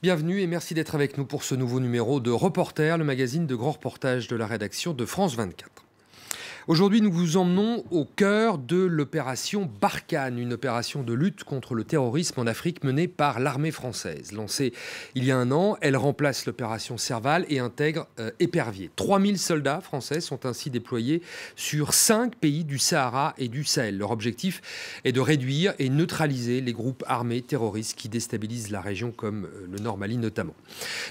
Bienvenue et merci d'être avec nous pour ce nouveau numéro de Reporter, le magazine de grands reportages de la rédaction de France 24. Aujourd'hui, nous vous emmenons au cœur de l'opération Barkhane, une opération de lutte contre le terrorisme en Afrique menée par l'armée française. Lancée il y a un an, elle remplace l'opération Serval et intègre Épervier. 3000 soldats français sont ainsi déployés sur 5 pays du Sahara et du Sahel. Leur objectif est de réduire et neutraliser les groupes armés terroristes qui déstabilisent la région comme le Nord Mali notamment.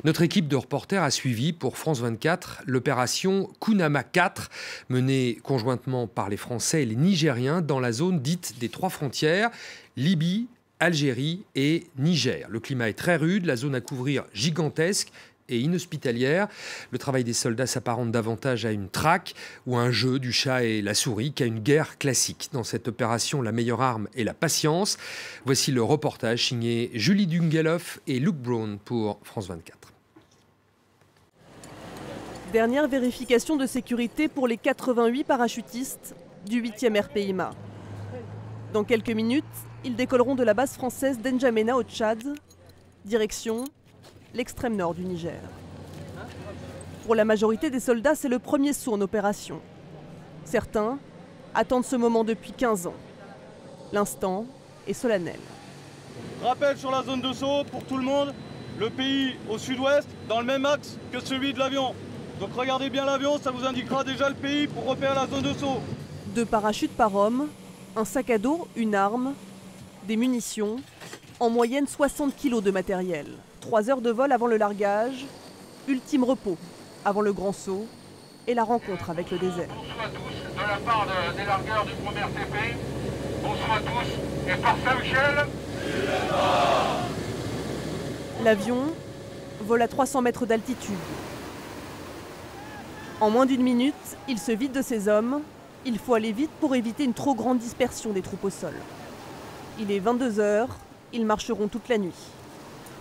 Notre équipe de reporters a suivi pour France 24 l'opération Kunama 4 menée conjointement par les Français et les Nigériens dans la zone dite des trois frontières, Libye, Algérie et Niger. Le climat est très rude, la zone à couvrir gigantesque et inhospitalière. Le travail des soldats s'apparente davantage à une traque ou à un jeu du chat et la souris qu'à une guerre classique. Dans cette opération, la meilleure arme est la patience. Voici le reportage signé Julie Dungeloff et Luke Brown pour France 24. Dernière vérification de sécurité pour les 88 parachutistes du 8e RPIMA. Dans quelques minutes, ils décolleront de la base française d'Njamena au Tchad, direction l'extrême nord du Niger. Pour la majorité des soldats, c'est le premier saut en opération. Certains attendent ce moment depuis 15 ans. L'instant est solennel. Rappel sur la zone de saut pour tout le monde, le pays au sud-ouest, dans le même axe que celui de l'avion. Donc regardez bien l'avion, ça vous indiquera déjà le pays pour repérer la zone de saut. 2 parachutes par homme, un sac à dos, une arme, des munitions, en moyenne 60 kg de matériel. 3 heures de vol avant le largage, ultime repos avant le grand saut et la rencontre avec le désert. Bonsoir à tous, de la part des largueurs du premier RTP. Bonsoir à tous et par Saint-Michel. L'avion vole à 300 mètres d'altitude. En moins d'une minute, il se vide de ses hommes. Il faut aller vite pour éviter une trop grande dispersion des troupes au sol. Il est 22 h, ils marcheront toute la nuit.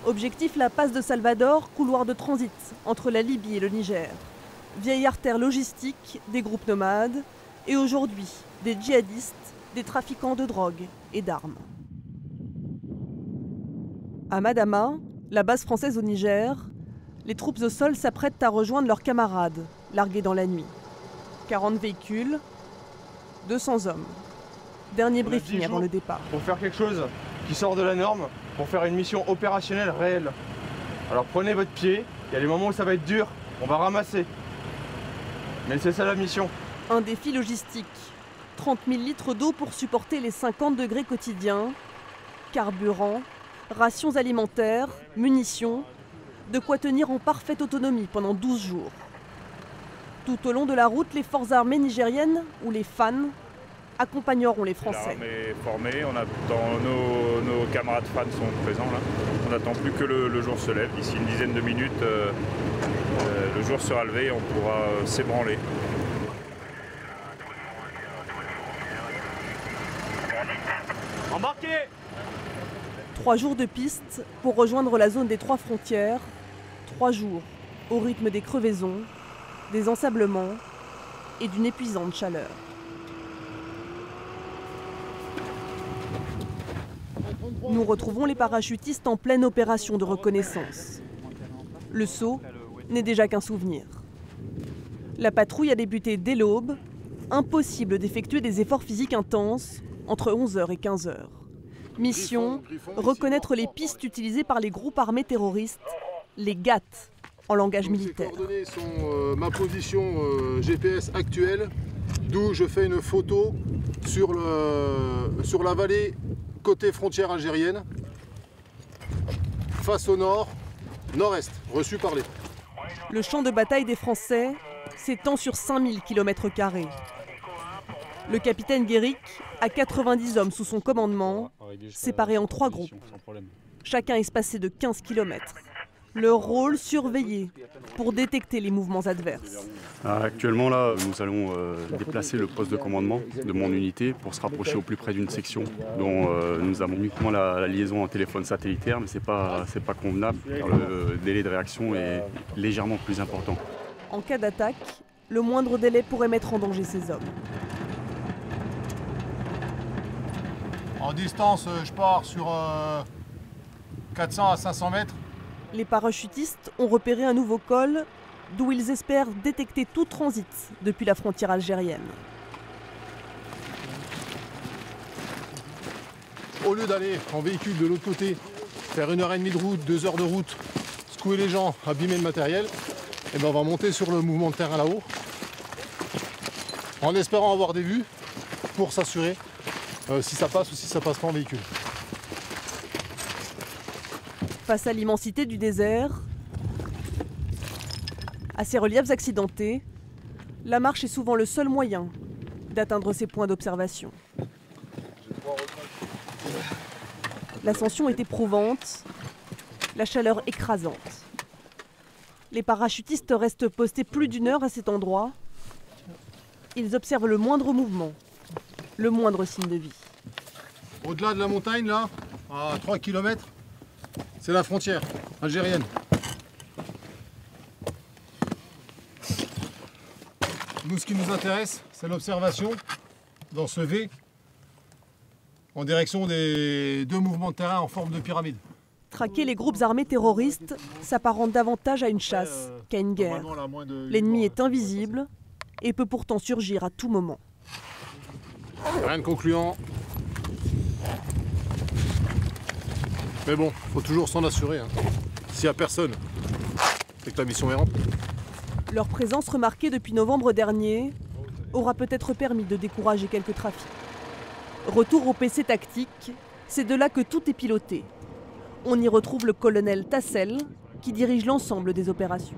Objectif, la passe de Salvador, couloir de transit entre la Libye et le Niger. Vieille artère logistique des groupes nomades et aujourd'hui des djihadistes, des trafiquants de drogue et d'armes. À Madama, la base française au Niger, les troupes au sol s'apprêtent à rejoindre leurs camarades, largués dans la nuit. 40 véhicules, 200 hommes. Dernier briefing avant le départ. Pour faire quelque chose qui sort de la norme, pour faire une mission opérationnelle réelle. Alors prenez votre pied, il y a des moments où ça va être dur, on va ramasser. Mais c'est ça la mission. Un défi logistique. 30 000 litres d'eau pour supporter les 50 degrés quotidiens. Carburant, rations alimentaires, munitions. De quoi tenir en parfaite autonomie pendant 12 jours. Tout au long de la route, les forces armées nigériennes, ou les FAN, accompagneront les Français. L'armée est formée, nos camarades FAN sont présents là. On n'attend plus que le jour se lève. D'ici une dizaine de minutes, le jour sera levé et on pourra s'ébranler. Embarquez! 3 jours de piste pour rejoindre la zone des 3 frontières. 3 jours au rythme des crevaisons, des ensablements et d'une épuisante chaleur. Nous retrouvons les parachutistes en pleine opération de reconnaissance. Le saut n'est déjà qu'un souvenir. La patrouille a débuté dès l'aube. Impossible d'effectuer des efforts physiques intenses entre 11 h et 15 h. Mission, reconnaître les pistes utilisées par les groupes armés terroristes, les GAT, en langage militaire. Ces coordonnées sont ma position GPS actuelle, d'où je fais une photo sur la vallée côté frontière algérienne, face au nord, nord-est, reçu par les. Le champ de bataille des Français s'étend sur 5000 km². Le capitaine Guéric a 90 hommes sous son commandement, séparés en 3 groupes, chacun espacé de 15 km. Leur rôle, surveiller pour détecter les mouvements adverses. Actuellement, là, nous allons déplacer le poste de commandement de mon unité pour se rapprocher au plus près d'une section dont nous avons uniquement la liaison en téléphone satellitaire, mais c'est pas convenable car le délai de réaction est légèrement plus important. En cas d'attaque, le moindre délai pourrait mettre en danger ces hommes. En distance, je pars sur 400 à 500 mètres. Les parachutistes ont repéré un nouveau col d'où ils espèrent détecter tout transit depuis la frontière algérienne. Au lieu d'aller en véhicule de l'autre côté, faire 1h30 de route, 2 heures de route, secouer les gens, abîmer le matériel, et ben on va monter sur le mouvement de terrain là-haut, en espérant avoir des vues pour s'assurer si ça passe ou si ça passe pas en véhicule. Face à l'immensité du désert, à ces reliefs accidentés, la marche est souvent le seul moyen d'atteindre ces points d'observation. L'ascension est éprouvante, la chaleur écrasante. Les parachutistes restent postés plus d'1 heure à cet endroit. Ils observent le moindre mouvement, le moindre signe de vie. Au-delà de la montagne, là, à 3 km, c'est la frontière algérienne. Nous, ce qui nous intéresse, c'est l'observation dans ce V en direction des 2 mouvements de terrain en forme de pyramide. Traquer les groupes armés terroristes s'apparente davantage à une chasse qu'à une guerre. L'ennemi est invisible et peut pourtant surgir à tout moment. Rien de concluant. Mais bon, faut toujours s'en assurer. Hein. S'il n'y a personne, c'est que la mission est remplie. Leur présence remarquée depuis novembre dernier aura peut-être permis de décourager quelques trafics. Retour au PC tactique, c'est de là que tout est piloté. On y retrouve le colonel Tassel qui dirige l'ensemble des opérations.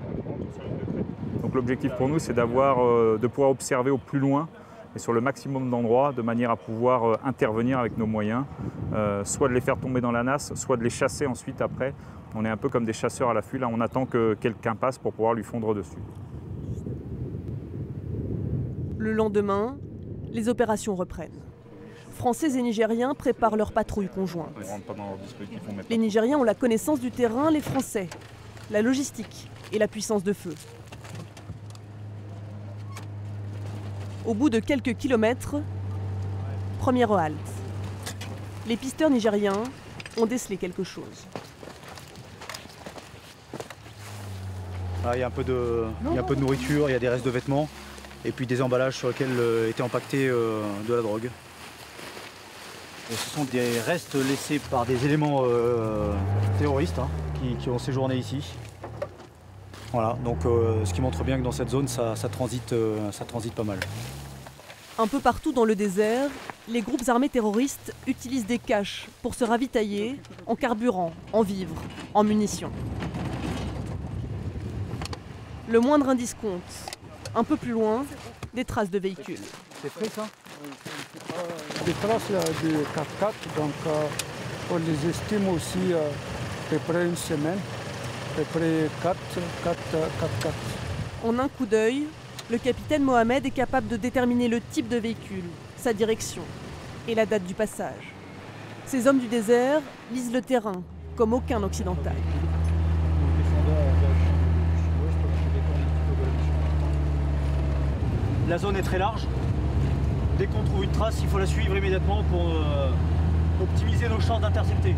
Donc l'objectif pour nous, c'est de pouvoir observer au plus loin et sur le maximum d'endroits, de manière à pouvoir intervenir avec nos moyens, soit de les faire tomber dans la nasse, soit de les chasser ensuite après. On est un peu comme des chasseurs à l'affût, là on attend que quelqu'un passe pour pouvoir lui fondre dessus. Le lendemain, les opérations reprennent. Français et Nigériens préparent leur patrouille conjointe. Les Nigériens ont la connaissance du terrain, les Français, la logistique et la puissance de feu. Au bout de quelques kilomètres, première halte. Les pisteurs nigériens ont décelé quelque chose. Il y a un peu de nourriture, il y a des restes de vêtements et puis des emballages sur lesquels était empaqueté de la drogue. Et ce sont des restes laissés par des éléments terroristes qui ont séjourné ici. Voilà, donc ce qui montre bien que dans cette zone, ça transite pas mal. Un peu partout dans le désert, les groupes armés terroristes utilisent des caches pour se ravitailler en carburant, en vivres, en munitions. Le moindre indice compte. Un peu plus loin, des traces de véhicules. C'est frais ça? Des traces là, de 4x4, donc on les estime aussi à peu près une semaine, à peu près 4x4. En un coup d'œil, le capitaine Mohamed est capable de déterminer le type de véhicule, sa direction et la date du passage. Ces hommes du désert lisent le terrain comme aucun occidental. La zone est très large. Dès qu'on trouve une trace, il faut la suivre immédiatement pour optimiser nos chances d'intercepter.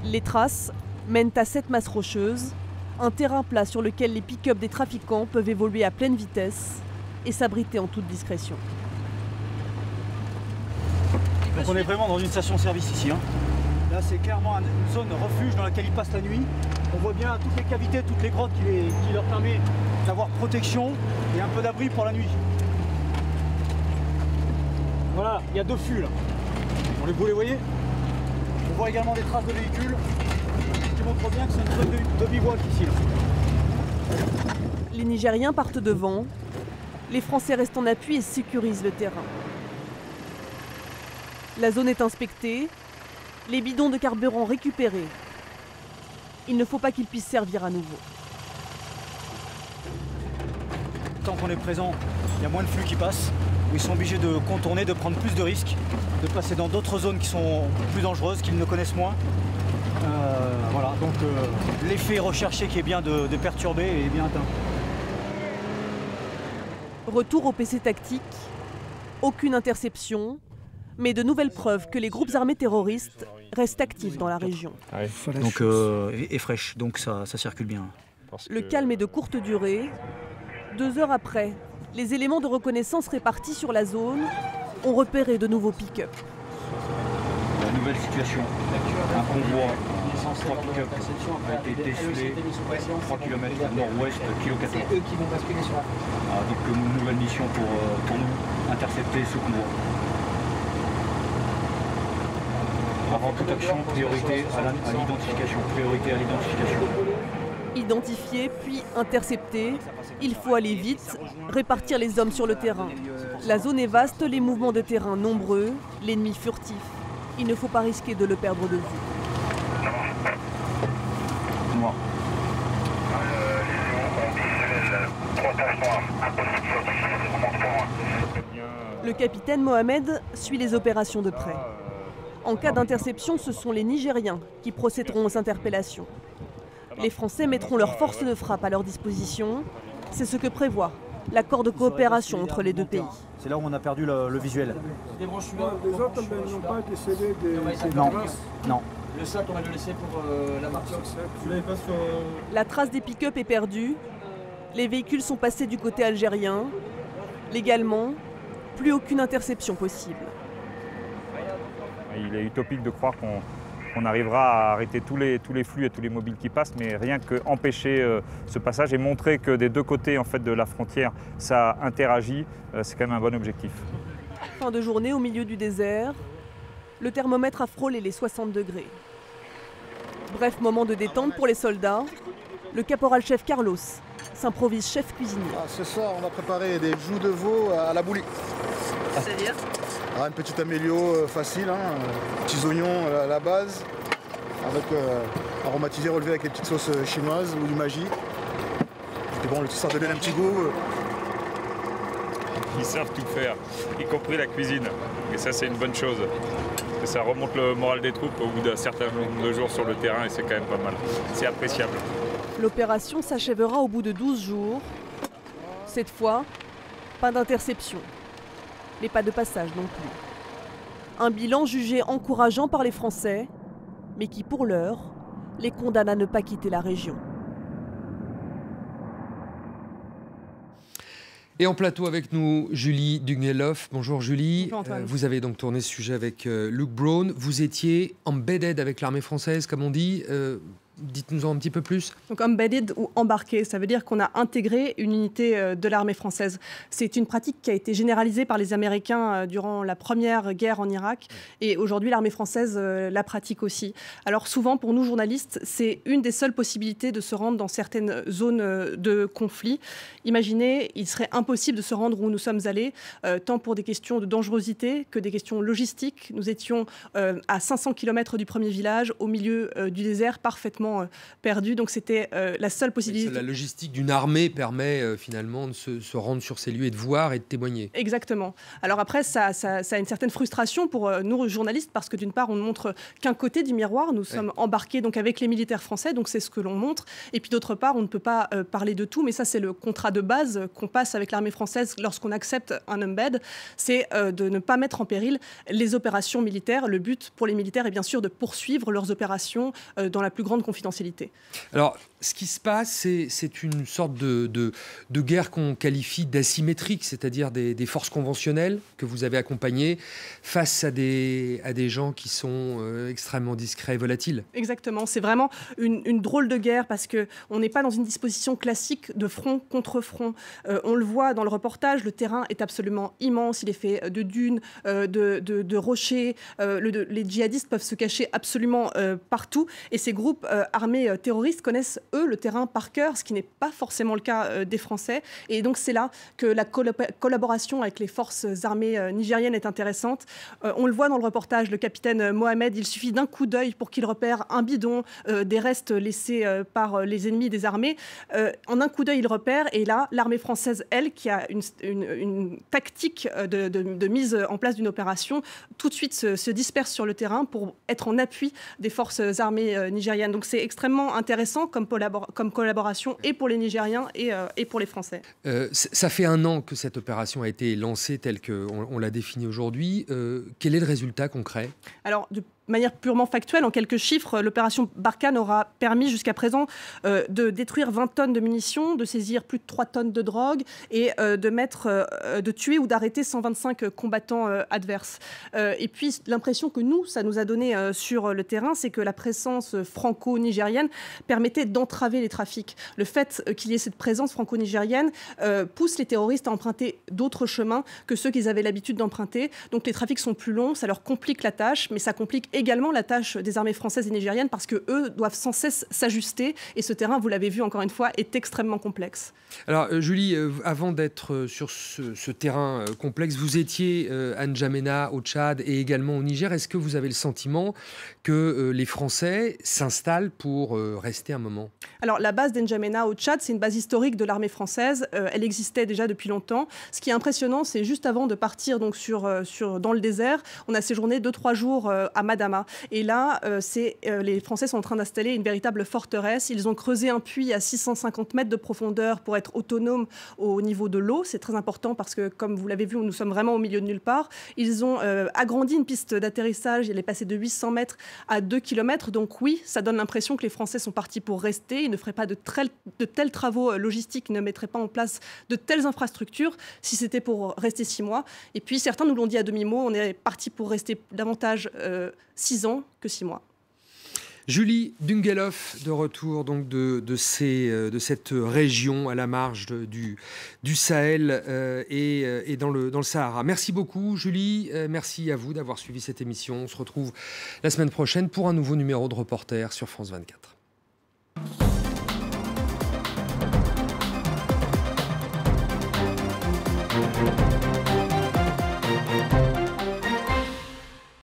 Les traces mènent à cette masse rocheuse, un terrain plat sur lequel les pick-up des trafiquants peuvent évoluer à pleine vitesse et s'abriter en toute discrétion. Donc on est vraiment dans une station-service ici. Là c'est clairement une zone refuge dans laquelle ils passent la nuit. On voit bien toutes les cavités, toutes les grottes qui leur permettent d'avoir protection et un peu d'abri pour la nuit. Voilà, il y a 2 fûts là. Vous les voyez? On voit également des traces de véhicules qui montrent bien que c'est une zone de bivouac ici. Là. Les Nigériens partent devant, les Français restent en appui et sécurisent le terrain. La zone est inspectée, les bidons de carburant récupérés. Il ne faut pas qu'ils puissent servir à nouveau. Tant qu'on est présent, il y a moins de flux qui passent. Ils sont obligés de contourner, de prendre plus de risques, de passer dans d'autres zones qui sont plus dangereuses, qu'ils ne connaissent moins. Voilà, donc l'effet recherché qui est bien de perturber est bien atteint. Retour au PC tactique, aucune interception, mais de nouvelles preuves que les groupes armés terroristes reste active dans la région. Donc, et fraîche, donc ça circule bien. Le calme est de courte durée. 2 heures après, les éléments de reconnaissance répartis sur la zone ont repéré de nouveaux pick-up. La nouvelle situation, un convoi, 3 pick-up a été décelé 3 km nord-ouest, kilo 14. Donc une nouvelle mission pour nous, intercepter ce convoi. Avant toute action, priorité à l'identification. Identifier puis intercepter, il faut aller vite, répartir les hommes sur le terrain. La zone est vaste, les mouvements de terrain nombreux, l'ennemi furtif. Il ne faut pas risquer de le perdre de vue. Noir. Le capitaine Mohamed suit les opérations de près. En cas d'interception, ce sont les Nigériens qui procéderont aux interpellations. Les Français mettront leurs forces de frappe à leur disposition. C'est ce que prévoit l'accord de coopération entre les deux pays. C'est là où on a perdu le visuel. Les autres n'ont pas décelé des Non, non. Le sac, on va le laisser pour la marque. La trace des pick-up est perdue. Les véhicules sont passés du côté algérien. Légalement, plus aucune interception possible. Il est utopique de croire qu'on arrivera à arrêter tous les flux et tous les mobiles qui passent, mais rien qu'empêcher ce passage et montrer que des deux côtés en fait, de la frontière, ça interagit, c'est quand même un bon objectif. Fin de journée au milieu du désert. Le thermomètre a frôlé les 60 degrés. Bref moment de détente pour les soldats. Le caporal-chef Carlos s'improvise chef cuisinier. Ce soir, on a préparé des joues de veau à la bouillie. C'est-à-dire Une petite amélio facile, petits oignons à la base, avec aromatisé, relevé avec les petites sauces chinoises ou du Maggi. Et bon, ça donne un petit goût. Ils savent tout faire, y compris la cuisine. Et ça, c'est une bonne chose. Et ça remonte le moral des troupes au bout d'un certain nombre de jours sur le terrain et c'est quand même pas mal. C'est appréciable. L'opération s'achèvera au bout de 12 jours. Cette fois, pas d'interception. Mais pas de passage non plus. Un bilan jugé encourageant par les Français, mais qui pour l'heure les condamne à ne pas quitter la région. Et en plateau avec nous, Julie Dugneloff. Bonjour Julie. Bonjour Antoine. Vous avez donc tourné ce sujet avec Luke Brown. Vous étiez embedded avec l'armée française, comme on dit. Dites-nous-en un petit peu plus. Donc embedded ou embarqué, ça veut dire qu'on a intégré une unité de l'armée française. C'est une pratique qui a été généralisée par les Américains durant la première guerre en Irak et aujourd'hui l'armée française la pratique aussi. Alors souvent pour nous journalistes, c'est une des seules possibilités de se rendre dans certaines zones de conflit. Imaginez, il serait impossible de se rendre où nous sommes allés, tant pour des questions de dangerosité que des questions logistiques. Nous étions à 500 km du premier village, au milieu du désert, parfaitement perdu, donc c'était la seule possibilité. La logistique d'une armée permet finalement de se rendre sur ces lieux et de voir et de témoigner. Exactement. Alors après, ça a une certaine frustration pour nous journalistes parce que d'une part, on ne montre qu'un côté du miroir. Nous sommes embarqués donc avec les militaires français, donc c'est ce que l'on montre. Et puis d'autre part, on ne peut pas parler de tout, mais ça c'est le contrat de base qu'on passe avec l'armée française lorsqu'on accepte un embed, c'est de ne pas mettre en péril les opérations militaires. Le but pour les militaires est bien sûr de poursuivre leurs opérations dans la plus grande confidentialité. Alors, ce qui se passe, c'est une sorte de guerre qu'on qualifie d'asymétrique, c'est-à-dire des forces conventionnelles que vous avez accompagnées face à des gens qui sont extrêmement discrets et volatiles. Exactement, c'est vraiment une drôle de guerre parce qu'on n'est pas dans une disposition classique de front contre front. On le voit dans le reportage, le terrain est absolument immense, il est fait de dunes, de rochers, les djihadistes peuvent se cacher absolument partout et ces groupes armés terroristes connaissent eux le terrain par cœur, ce qui n'est pas forcément le cas des Français. Et donc c'est là que la collaboration avec les forces armées nigériennes est intéressante. On le voit dans le reportage, le capitaine Mohamed, il suffit d'un coup d'œil pour qu'il repère un bidon, des restes laissés par les ennemis des armées. En un coup d'œil, il repère et là, l'armée française, elle, qui a une tactique de mise en place d'une opération, tout de suite se disperse sur le terrain pour être en appui des forces armées nigériennes. Donc c'est extrêmement intéressant comme collaboration et pour les Nigériens et pour les Français. Ça fait 1 an que cette opération a été lancée telle qu'on l'a définie aujourd'hui. Quel est le résultat concret ? Alors, manière purement factuelle, en quelques chiffres, l'opération Barkhane aura permis jusqu'à présent de détruire 20 tonnes de munitions, de saisir plus de 3 tonnes de drogue et de tuer ou d'arrêter 125 combattants adverses. Et puis l'impression que ça nous a donné sur le terrain, c'est que la présence franco-nigérienne permettait d'entraver les trafics. Le fait qu'il y ait cette présence franco-nigérienne pousse les terroristes à emprunter d'autres chemins que ceux qu'ils avaient l'habitude d'emprunter. Donc les trafics sont plus longs, ça leur complique la tâche, mais ça complique également la tâche des armées françaises et nigériennes parce qu'eux doivent sans cesse s'ajuster. Et ce terrain, vous l'avez vu encore une fois, est extrêmement complexe. Alors Julie, avant d'être sur ce terrain complexe, vous étiez à N'Djamena, au Tchad et également au Niger. Est-ce que vous avez le sentiment que les Français s'installent pour rester un moment? Alors la base d'N'Djamena au Tchad, c'est une base historique de l'armée française. Elle existait déjà depuis longtemps. Ce qui est impressionnant, c'est juste avant de partir donc, dans le désert, on a séjourné 2-3 jours à Madama. Et là, les Français sont en train d'installer une véritable forteresse. Ils ont creusé un puits à 650 mètres de profondeur pour être autonomes au niveau de l'eau. C'est très important parce que, comme vous l'avez vu, nous sommes vraiment au milieu de nulle part. Ils ont agrandi une piste d'atterrissage. Elle est passée de 800 mètres à 2 km. Donc oui, ça donne l'impression que les Français sont partis pour rester. Ils ne feraient pas de tels travaux logistiques, ne mettraient pas en place de telles infrastructures si c'était pour rester 6 mois. Et puis certains nous l'ont dit à demi-mot, on est parti pour rester davantage 6 ans que 6 mois. Julie Dungeloff, de retour donc de cette région à la marge du Sahel et dans le Sahara. Merci beaucoup Julie, merci à vous d'avoir suivi cette émission. On se retrouve la semaine prochaine pour un nouveau numéro de Reporter sur France 24.